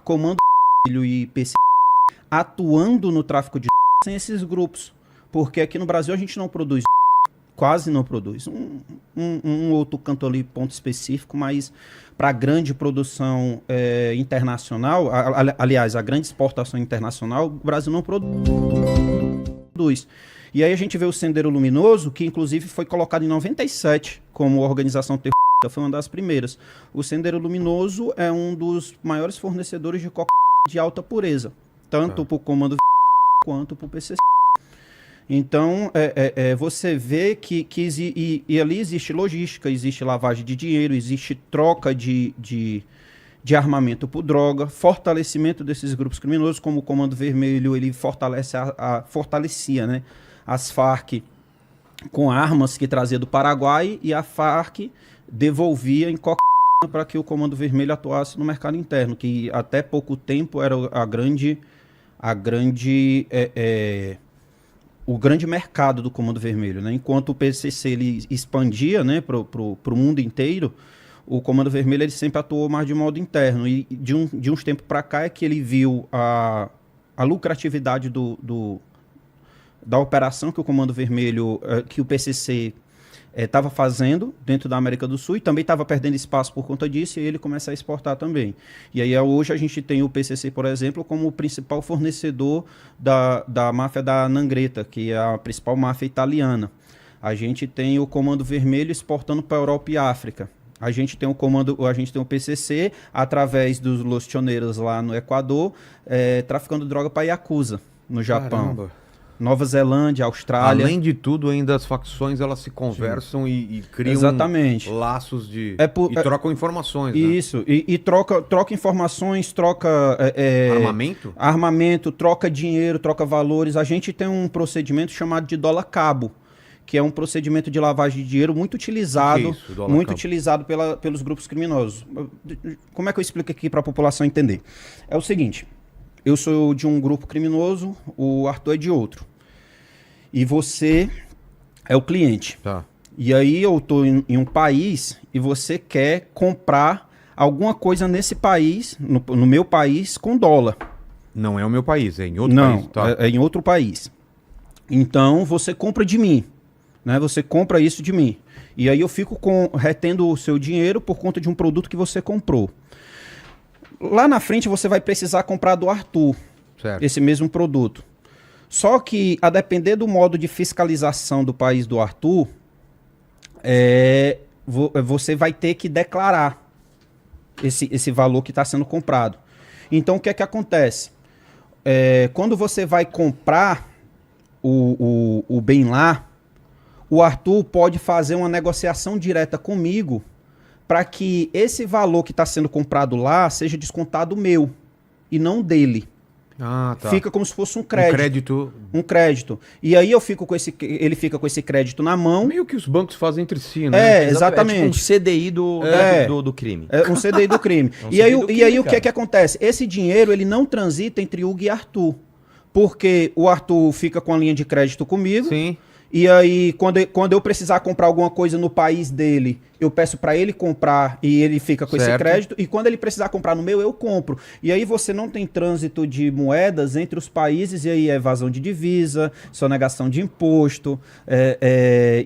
Comando e PC atuando no tráfico de sem esses grupos. Porque aqui no Brasil a gente não produz, quase não produz. Um outro canto ali, ponto específico, mas para grande produção internacional, aliás, a grande exportação internacional, o Brasil não produz. E aí a gente vê o Sendeiro Luminoso, que inclusive foi colocado em 97 como organização terrorista, foi uma das primeiras. O Sendeiro Luminoso é um dos maiores fornecedores de cocaína de alta pureza, tanto para o Comando quanto para o PCC. Então, você vê que ali existe logística, existe lavagem de dinheiro, existe troca de armamento por droga, fortalecimento desses grupos criminosos, como o Comando Vermelho, ele fortalecia, né, as Farc com armas que trazia do Paraguai e a Farc devolvia em cocaína para que o Comando Vermelho atuasse no mercado interno, que até pouco tempo era o grande mercado do Comando Vermelho, né? Enquanto o PCC ele expandia, né, para o mundo inteiro, o Comando Vermelho ele sempre atuou mais de modo interno. E de uns tempos para cá é que ele viu a lucratividade da operação que o Comando Vermelho, que o PCC estava fazendo dentro da América do Sul, e também estava perdendo espaço por conta disso, e ele começa a exportar também. E aí hoje a gente tem o PCC, por exemplo, como o principal fornecedor da máfia da Nangreta, que é a principal máfia italiana. A gente tem o Comando Vermelho exportando para a Europa e África. A gente tem o PCC através dos Lustioneiros lá no Equador, traficando droga para Yakuza, no Japão. Caramba. Nova Zelândia, Austrália. Além de tudo, ainda as facções elas se conversam e criam Exatamente. laços de... e trocam informações. Isso, né? e troca informações, troca... armamento? Armamento, troca dinheiro, troca valores. A gente tem um procedimento chamado de dólar cabo, que é um procedimento de lavagem de dinheiro muito utilizado, utilizado pelos grupos criminosos. Como é que eu explico aqui para a população entender? É o seguinte... Eu sou de um grupo criminoso, o Arthur é de outro. E você é o cliente. Tá. E aí eu estou em um país e você quer comprar alguma coisa nesse país, no meu país, com dólar. Não é o meu país, é em outro país. Não, tá? É em outro país. Então você compra de mim, né? Você compra isso de mim. E aí eu fico retendo o seu dinheiro por conta de um produto que você comprou. Lá na frente você vai precisar comprar do Arthur, certo, esse mesmo produto. Só que, a depender do modo de fiscalização do país do Arthur, você vai ter que declarar esse valor que está sendo comprado. Então, o que é que acontece? Quando você vai comprar o bem lá, o Arthur pode fazer uma negociação direta comigo para que esse valor que está sendo comprado lá seja descontado meu e não dele. Ah, tá. Fica como se fosse um crédito. Um crédito. Um crédito. E aí ele fica com esse crédito na mão. Meio que os bancos fazem entre si, né? Exatamente. É tipo um CDI do crime. É um CDI do crime. E aí o que é que acontece? Esse dinheiro ele não transita entre Hugo e Arthur. Porque o Arthur fica com a linha de crédito comigo. Sim. E aí, quando eu precisar comprar alguma coisa no país dele, eu peço para ele comprar e ele fica com esse crédito. E quando ele precisar comprar no meu, eu compro. E aí você não tem trânsito de moedas entre os países, e aí é evasão de divisa, sonegação de imposto,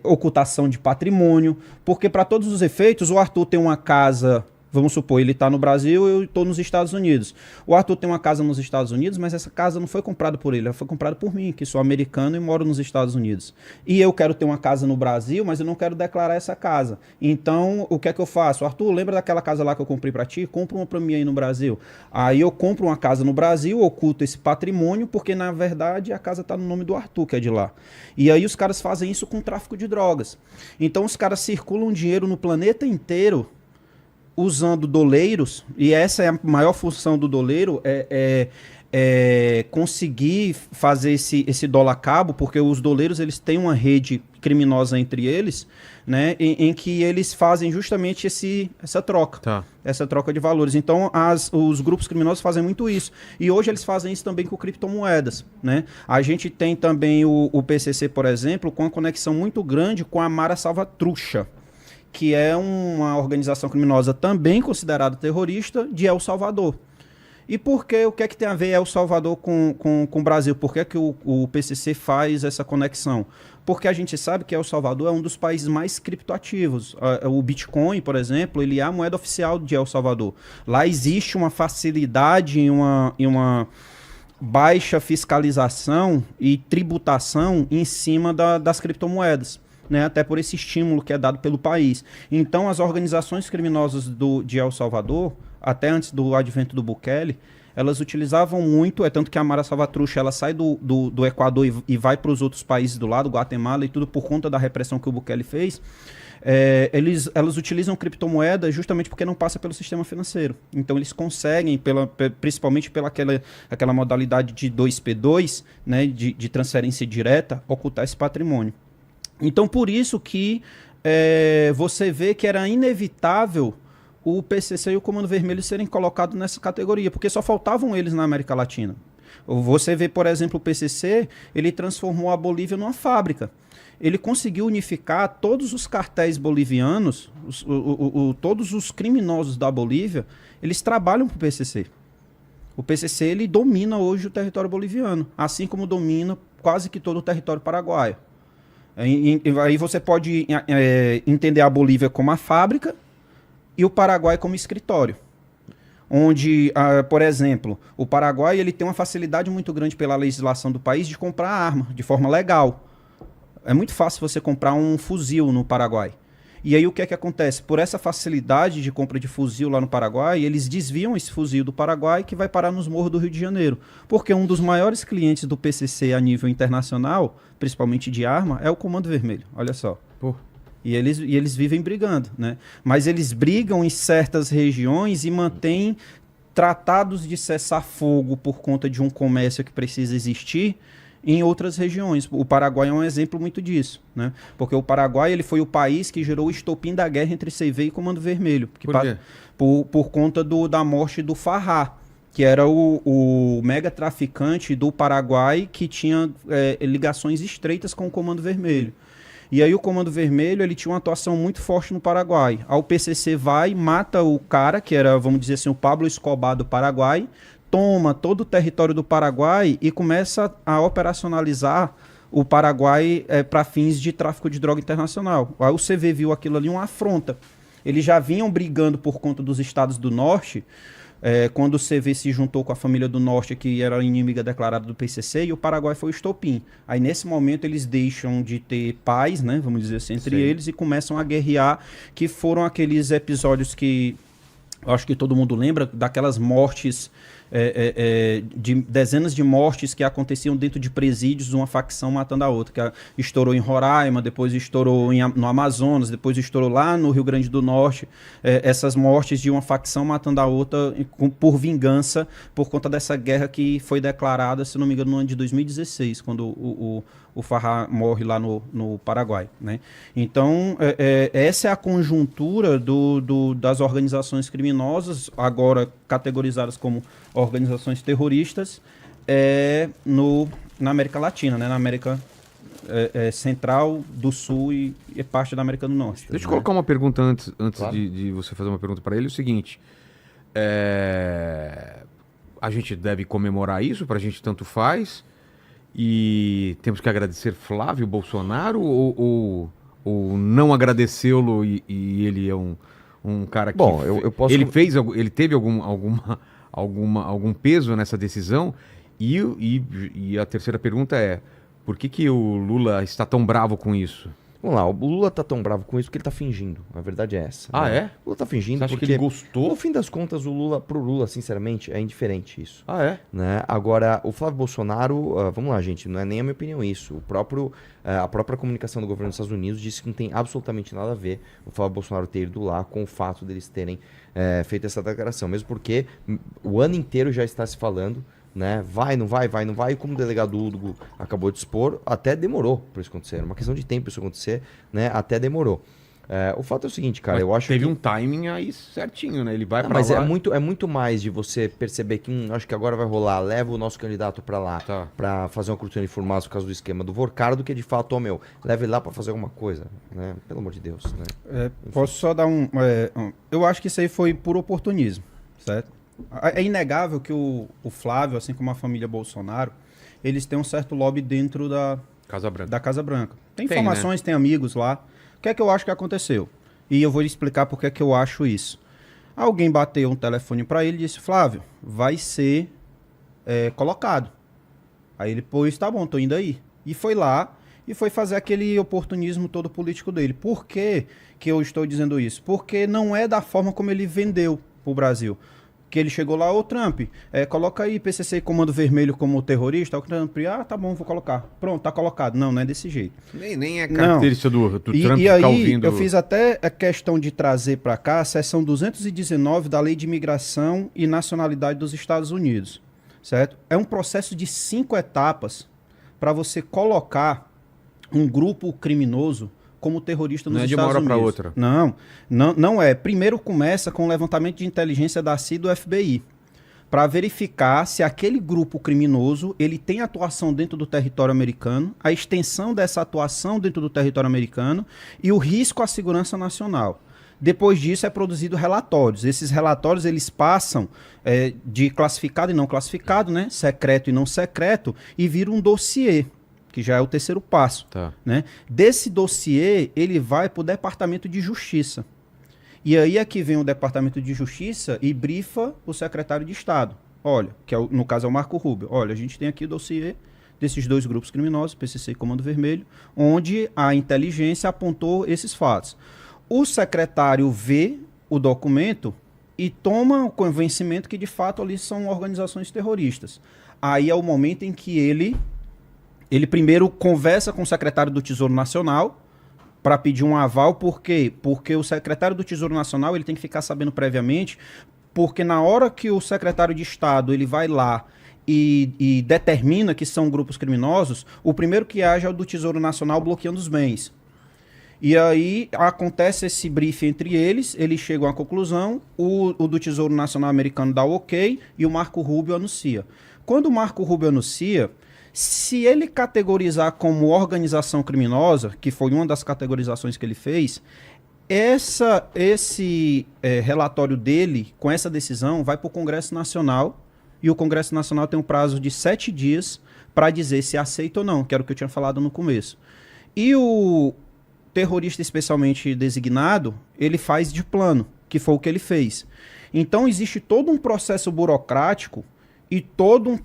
ocultação de patrimônio. Porque para todos os efeitos, o Arthur tem uma casa... Vamos supor, ele está no Brasil e eu estou nos Estados Unidos. O Arthur tem uma casa nos Estados Unidos, mas essa casa não foi comprada por ele, ela foi comprada por mim, que sou americano e moro nos Estados Unidos. E eu quero ter uma casa no Brasil, mas eu não quero declarar essa casa. Então, o que é que eu faço? Arthur, lembra daquela casa lá que eu comprei para ti? Compra uma para mim aí no Brasil. Aí eu compro uma casa no Brasil, oculto esse patrimônio, porque na verdade a casa está no nome do Arthur, que é de lá. E aí os caras fazem isso com tráfico de drogas. Então os caras circulam dinheiro no planeta inteiro, usando doleiros, e essa é a maior função do doleiro, conseguir fazer esse dólar cabo, porque os doleiros eles têm uma rede criminosa entre eles, né, em que eles fazem justamente essa troca, essa troca de valores. Então os grupos criminosos fazem muito isso, e hoje eles fazem isso também com criptomoedas, né? A gente tem também o PCC, por exemplo, com uma conexão muito grande com a Mara Salvatrucha, que é uma organização criminosa também considerada terrorista de El Salvador. E por que, o que é que tem a ver El Salvador com o Brasil? Por que, que o PCC faz essa conexão? Porque a gente sabe que El Salvador é um dos países mais criptoativos. O Bitcoin, por exemplo, ele é a moeda oficial de El Salvador. Lá existe uma facilidade e uma baixa fiscalização e tributação em cima das criptomoedas, né? Até por esse estímulo que é dado pelo país. Então, as organizações criminosas de El Salvador, até antes do advento do Bukele, elas utilizavam muito, é tanto que a Mara Salvatrucha, ela sai do Equador e vai para os outros países do lado, Guatemala e tudo, por conta da repressão que o Bukele fez. Elas utilizam criptomoedas justamente porque não passa pelo sistema financeiro. Então eles conseguem, principalmente pela aquela modalidade de 2P2, né, de transferência direta, ocultar esse patrimônio. Então por isso que você vê que era inevitável o PCC e o Comando Vermelho serem colocados nessa categoria, porque só faltavam eles na América Latina. Você vê, por exemplo, o PCC, ele transformou a Bolívia numa fábrica. Ele conseguiu unificar todos os cartéis bolivianos, todos os criminosos da Bolívia, eles trabalham para o PCC. O PCC ele domina hoje o território boliviano, assim como domina quase que todo o território paraguaio. Aí você pode entender a Bolívia como a fábrica e o Paraguai como escritório. Onde, por exemplo, o Paraguai ele tem uma facilidade muito grande pela legislação do país de comprar arma de forma legal. É muito fácil você comprar um fuzil no Paraguai. E aí o que é que acontece? Por essa facilidade de compra de fuzil lá no Paraguai, eles desviam esse fuzil do Paraguai que vai parar nos morros do Rio de Janeiro. Porque um dos maiores clientes do PCC a nível internacional, principalmente de arma, é o Comando Vermelho. Olha só. Pô. E eles vivem brigando, né? Mas eles brigam em certas regiões e mantêm tratados de cessar-fogo por conta de um comércio que precisa existir em outras regiões. O Paraguai é um exemplo muito disso, né? Porque o Paraguai ele foi o país que gerou o estopim da guerra entre CV e Comando Vermelho. Por quê? Por conta da morte do Farrá, que era o mega traficante do Paraguai que tinha ligações estreitas com o Comando Vermelho. E aí o Comando Vermelho ele tinha uma atuação muito forte no Paraguai. Aí o PCC vai, mata o cara, que era, vamos dizer assim, o Pablo Escobar do Paraguai, toma todo o território do Paraguai e começa a operacionalizar o Paraguai para fins de tráfico de droga internacional. Aí o CV viu aquilo ali uma afronta. Eles já vinham brigando por conta dos estados do norte, quando o CV se juntou com a família do norte, que era inimiga declarada do PCC, e o Paraguai foi o estopim. Aí nesse momento eles deixam de ter paz, né, vamos dizer assim, entre eles e começam a guerrear, que foram aqueles episódios que eu acho que todo mundo lembra, daquelas mortes, de dezenas de mortes que aconteciam dentro de presídios, uma facção matando a outra, que estourou em Roraima, depois estourou no Amazonas, depois estourou lá no Rio Grande do Norte, essas mortes de uma facção matando a outra por vingança, por conta dessa guerra que foi declarada, se não me engano, no ano de 2016, quando o Farrá morre lá no Paraguai, né? Então, essa é a conjuntura das organizações criminosas, agora categorizadas como organizações terroristas, na América Latina, né? Na América Central, do Sul e parte da América do Norte. Deixa eu colocar uma pergunta antes claro. de você fazer uma pergunta para ele. O seguinte, a gente deve comemorar isso, para a gente tanto faz, e temos que agradecer Flávio Bolsonaro ou não agradecê-lo e ele é um cara que... Bom, eu posso... Ele teve algum peso nessa decisão? E a terceira pergunta é, por que o Lula está tão bravo com isso? Vamos lá, o Lula tá tão bravo com isso porque ele tá fingindo. A verdade é essa. Ah, né? é? O Lula tá fingindo. Você acha porque que ele gostou? No fim das contas, pro Lula, sinceramente, é indiferente isso. Ah, é? Né? Agora, o Flávio Bolsonaro, vamos lá, gente, não é nem a minha opinião isso. A própria comunicação do governo dos Estados Unidos disse que não tem absolutamente nada a ver o Flávio Bolsonaro ter ido lá com o fato deles terem feito essa declaração. Mesmo porque o ano inteiro já está se falando, né? Vai, não vai, e como o delegado Hugo acabou de expor, até demorou para isso acontecer. Uma questão de tempo isso acontecer, né? Até demorou. O fato é o seguinte, cara, mas eu acho teve que... um timing aí certinho, né? Ele vai para lá... Mas é muito mais de você perceber que acho que agora vai rolar, leva o nosso candidato para lá, tá, para fazer uma cortina de fumaça por causa do esquema do Vorcaro, do que de fato, leve ele lá para fazer alguma coisa, né? Pelo amor de Deus, né? Posso só dar eu acho que isso aí foi por oportunismo, certo? É inegável que o Flávio, assim como a família Bolsonaro, eles têm um certo lobby dentro Casa Branca. da Casa Branca. Tem Tem, informações, tem amigos lá. O que é que eu acho que aconteceu? E eu vou lhe explicar por que é que eu acho isso. Alguém bateu um telefone para ele e disse, Flávio, vai ser colocado. Aí ele, pois, tá bom, tô indo aí. E foi lá e foi fazer aquele oportunismo todo político dele. Por que que eu estou dizendo isso? Porque não é da forma como ele vendeu pro Brasil. Que ele chegou lá, ô Trump, coloca aí PCC e Comando Vermelho como terrorista. O Trump, tá bom, vou colocar. Pronto, tá colocado. Não, não é desse jeito. Nem é característica do Trump E ficar aí, ouvindo... eu fiz até a questão de trazer para cá a seção 219 da Lei de Imigração e Nacionalidade dos Estados Unidos, certo? É um processo de 5 etapas para você colocar um grupo criminoso como terrorista nos Estados Unidos. Não é de uma hora para outra. Não é. Primeiro começa com o levantamento de inteligência da CIA e do FBI, para verificar se aquele grupo criminoso ele tem atuação dentro do território americano, a extensão dessa atuação dentro do território americano e o risco à segurança nacional. Depois disso é produzido relatórios. Esses relatórios eles passam de classificado e não classificado, né? Secreto e não secreto, e viram um dossiê, que já é o terceiro passo. Tá. Né? Desse dossiê, ele vai para o Departamento de Justiça. E aí é que vem o Departamento de Justiça e brifa o secretário de Estado. Olha, que no caso é o Marco Rubio. Olha, a gente tem aqui o dossiê desses 2 grupos criminosos, PCC e Comando Vermelho, onde a inteligência apontou esses fatos. O secretário vê o documento e toma o convencimento que, de fato, ali são organizações terroristas. Aí é o momento em que ele primeiro conversa com o secretário do Tesouro Nacional para pedir um aval. Por quê? Porque o secretário do Tesouro Nacional ele tem que ficar sabendo previamente, porque na hora que o secretário de Estado ele vai lá e determina que são grupos criminosos, o primeiro que age é o do Tesouro Nacional bloqueando os bens. E aí acontece esse briefing entre eles chegam à conclusão, o do Tesouro Nacional americano dá o ok e o Marco Rubio anuncia. Quando o Marco Rubio anuncia, se ele categorizar como organização criminosa, que foi uma das categorizações que ele fez, esse relatório dele, com essa decisão, vai para o Congresso Nacional, e o Congresso Nacional tem um prazo de 7 dias para dizer se aceita ou não, que era o que eu tinha falado no começo. E o terrorista especialmente designado, ele faz de plano, que foi o que ele fez. Então existe todo um processo burocrático e todo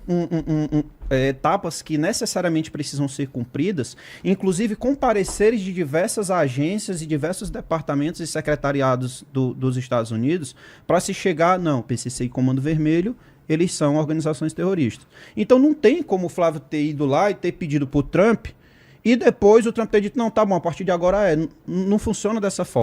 etapas que necessariamente precisam ser cumpridas, inclusive com pareceres de diversas agências e diversos departamentos e secretariados dos Estados Unidos, para se chegar, não, PCC e Comando Vermelho, eles são organizações terroristas. Então não tem como o Flávio ter ido lá e ter pedido para o Trump, e depois o Trump ter dito, não, tá bom, a partir de agora não funciona dessa forma.